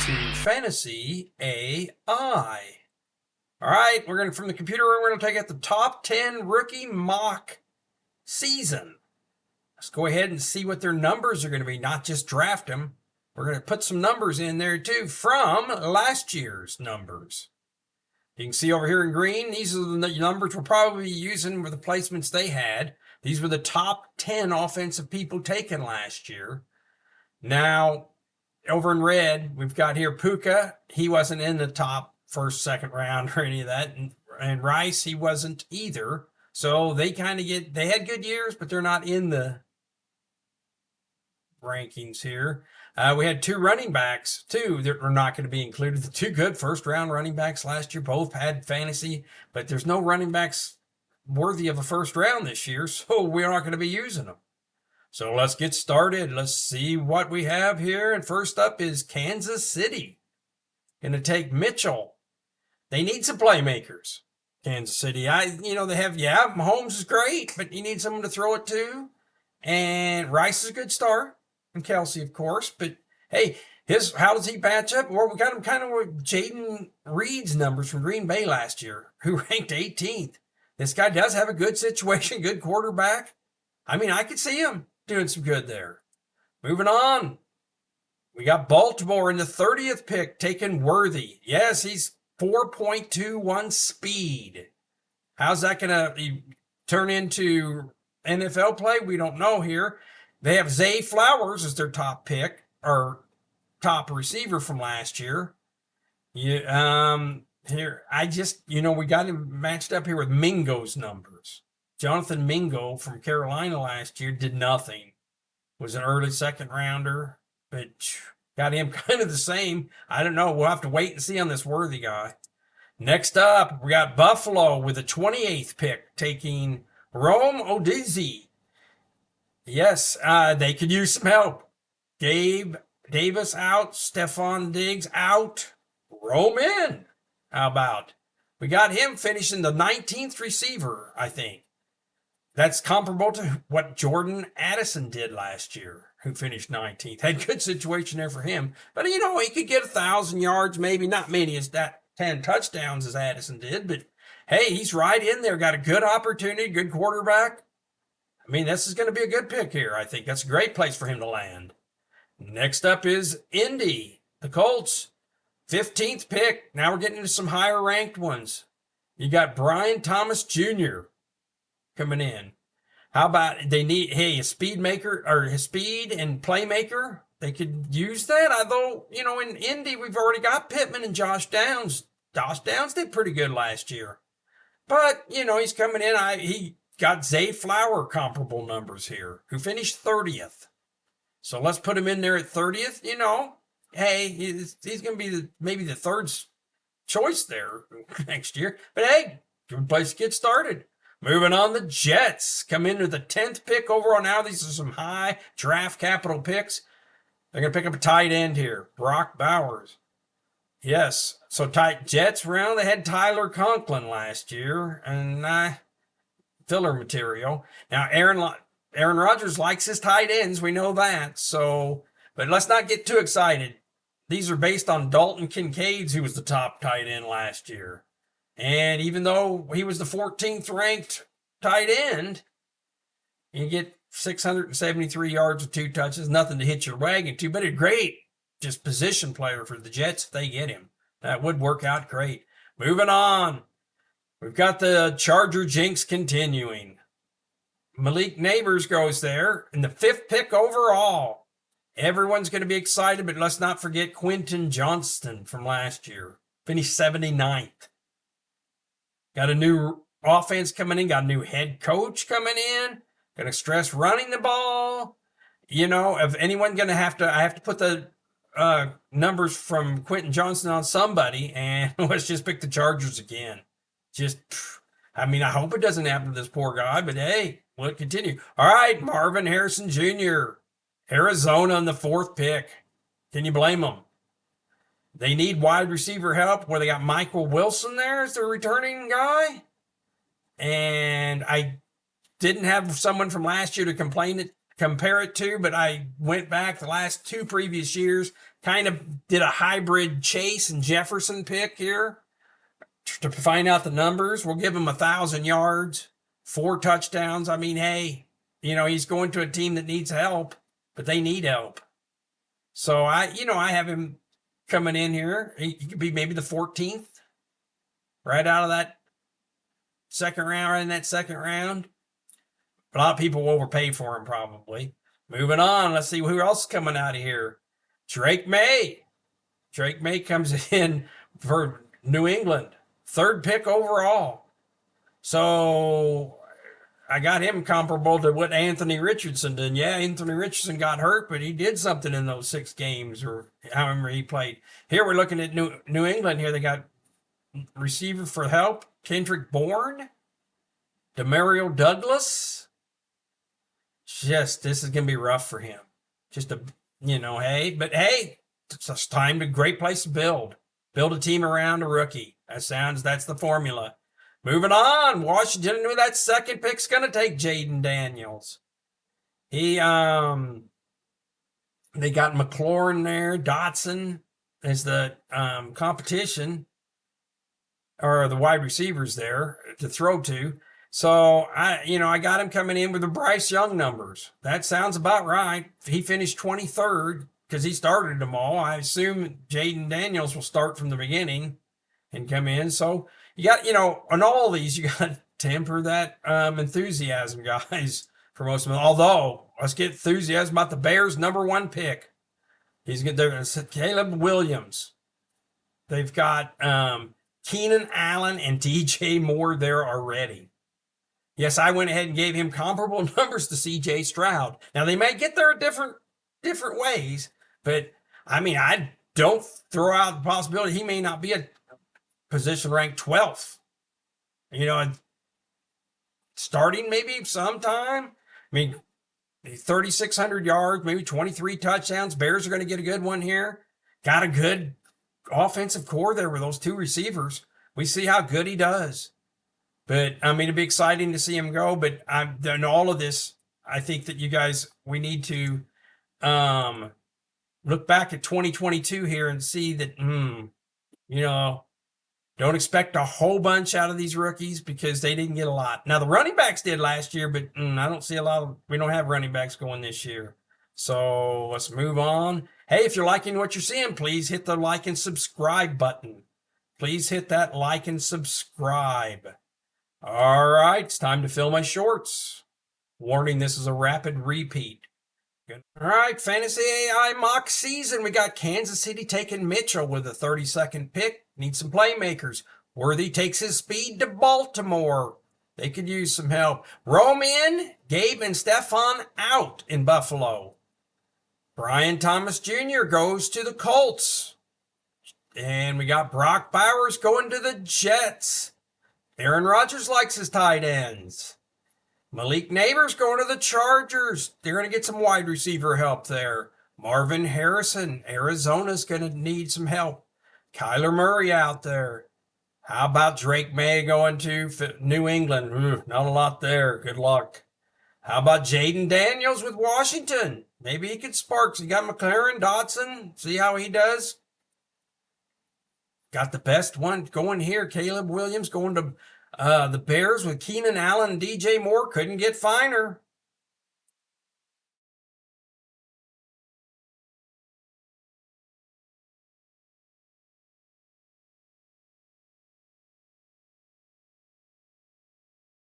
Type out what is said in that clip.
to Fantasy AI. All right, we're going to, from the computer room, we're going to take out the top 10 rookie mock season. Let's go ahead and see what their numbers are going to be, not just draft them. We're going to put some numbers in there too from last year's numbers. You can see over here in green, these are the numbers we're probably using with the placements they had. These were the top 10 offensive people taken last year. Now, over in red, we've got here Puka. He wasn't in the top first, second round or any of that. And Rice, he wasn't either. So they kind of they had good years, but they're not in the rankings here. We had two running backs, too, that are not going to be included. The two good first-round running backs last year both had fantasy, but there's no running backs worthy of a first round this year, so we're not going to be using them. So let's get started. Let's see what we have here. And first up is Kansas City. Going to take Mitchell. They need some playmakers. Kansas City. They have, Mahomes is great, but you need someone to throw it to. And Rice is a good start. And Kelsey, of course. But, hey, how does he match up? Well, we got him kind of with Jaden Reed's numbers from Green Bay last year, who ranked 18th. This guy does have a good situation, good quarterback. I mean, I could see him doing some good there. Moving on. We got Baltimore in the 30th pick, taking Worthy. Yes, he's 4.21 speed. How's that going to turn into NFL play? We don't know here. They have Zay Flowers as their top pick, or top receiver from last year. We got him matched up here with Mingo's numbers. Jonathan Mingo from Carolina last year did nothing. Was an early second rounder, but got him kind of the same. I don't know. We'll have to wait and see on this Worthy guy. Next up, we got Buffalo with the 28th pick, taking Rome Odizzi. Yes, they could use some help. Gabe Davis out, Stephon Diggs out, Rome in. How about? We got him finishing the 19th receiver, I think. That's comparable to what Jordan Addison did last year, who finished 19th. Had good situation there for him. But, he could get 1,000 yards, maybe not many as that 10 touchdowns as Addison did. But, hey, he's right in there. Got a good opportunity, good quarterback. I mean, this is going to be a good pick here, I think. That's a great place for him to land. Next up is Indy, the Colts. 15th pick. Now we're getting into some higher ranked ones. You got Brian Thomas Jr. coming in. How about they need, a speed maker, or his speed and playmaker? They could use that. Although, in Indy, we've already got Pittman and Josh Downs. Josh Downs did pretty good last year. But, he's coming in. He got Zay Flower comparable numbers here, who finished 30th. So let's put him in there at 30th. Hey, he's going to be maybe the third choice there next year. But hey, good place to get started. Moving on, the Jets come in with the 10th pick overall. Now these are some high draft capital picks. They're going to pick up a tight end here, Brock Bowers. Yes, so Jets round. They had Tyler Conklin last year, and filler material. Now Aaron Rodgers likes his tight ends. We know that. So, but let's not get too excited. These are based on Dalton Kincaid's, who was the top tight end last year. And even though he was the 14th ranked tight end, you get 673 yards with 2 touches, nothing to hit your wagon to, but a great just position player for the Jets if they get him. That would work out great. Moving on. We've got the Charger jinx continuing. Malik Neighbors goes there in the 5th pick overall. Everyone's going to be excited, but let's not forget Quentin Johnston from last year. Finished 79th. Got a new offense coming in. Got a new head coach coming in. Going to stress running the ball. If anyone going to I have to put the numbers from Quentin Johnston on somebody, and let's just pick the Chargers again. I hope it doesn't happen to this poor guy, but hey, we'll continue. All right, Marvin Harrison Jr., Arizona on the 4th pick. Can you blame them? They need wide receiver help where they got Michael Wilson there as their returning guy. And I didn't have someone from last year to complain compare it to, but I went back the last two previous years, kind of did a hybrid Chase and Jefferson pick here to find out the numbers. We'll give him 1,000 yards, 4 touchdowns. I mean, hey, he's going to a team that needs help, but they need help. So I have him coming in here. He could be maybe the 14th, right out of that second round, right in that second round. A lot of people will overpay for him probably. Moving on, let's see who else is coming out of here. Drake May. Drake May comes in for New England. 3rd pick overall. So I got him comparable to what Anthony Richardson did. Yeah, Anthony Richardson got hurt, but he did something in those 6 games or however he played. Here we're looking at New England here. They got receiver for help, Kendrick Bourne, Demario Douglas. This is going to be rough for him. Just hey, it's time to great place to build. Build a team around a rookie. That's the formula. Moving on, Washington knew that 2nd pick's going to take Jaden Daniels. They got McLaurin there, Dotson as the competition, or the wide receivers there to throw to. So I got him coming in with the Bryce Young numbers. That sounds about right. He finished 23rd because he started them all. I assume Jaden Daniels will start from the beginning and come in. So you got, on all these, you got to temper that enthusiasm, guys, for most of them. Although, let's get enthusiasm about the Bears' number 1 pick. He's going to Caleb Williams. They've got Keenan Allen and DJ Moore there already. Yes, I went ahead and gave him comparable numbers to CJ Stroud. Now, they may get there different ways, but I mean, I don't throw out the possibility he may not be a position ranked 12th. Starting maybe sometime. I mean, 3,600 yards, maybe 23 touchdowns. Bears are going to get a good one here. Got a good offensive core there with those 2 receivers. We see how good he does. But, I mean, it'd be exciting to see him go. But in all of this, I think that you guys, we need to look back at 2022 here and see that, don't expect a whole bunch out of these rookies because they didn't get a lot. Now, the running backs did last year, but I don't see we don't have running backs going this year. So let's move on. Hey, if you're liking what you're seeing, please hit the like and subscribe button. Please hit that like and subscribe. All right, it's time to fill my shorts. Warning, this is a rapid repeat. Good. All right, Fantasy AI mock season. We got Kansas City taking Mitchell with a 32nd pick. Need some playmakers. Worthy takes his speed to Baltimore. They could use some help. Rome in, Gabe and Stephon out in Buffalo. Brian Thomas Jr. goes to the Colts. And we got Brock Bowers going to the Jets. Aaron Rodgers likes his tight ends. Malik Neighbors going to the Chargers. They're going to get some wide receiver help there. Marvin Harrison, Arizona's going to need some help. Kyler Murray out there. How about Drake May going to New England? Not a lot there. Good luck. How about Jaden Daniels with Washington? Maybe he could spark. You got McLaurin, Dotson. See how he does? Got the best one going here. Caleb Williams going to the Bears with Keenan Allen and DJ Moore. Couldn't get finer.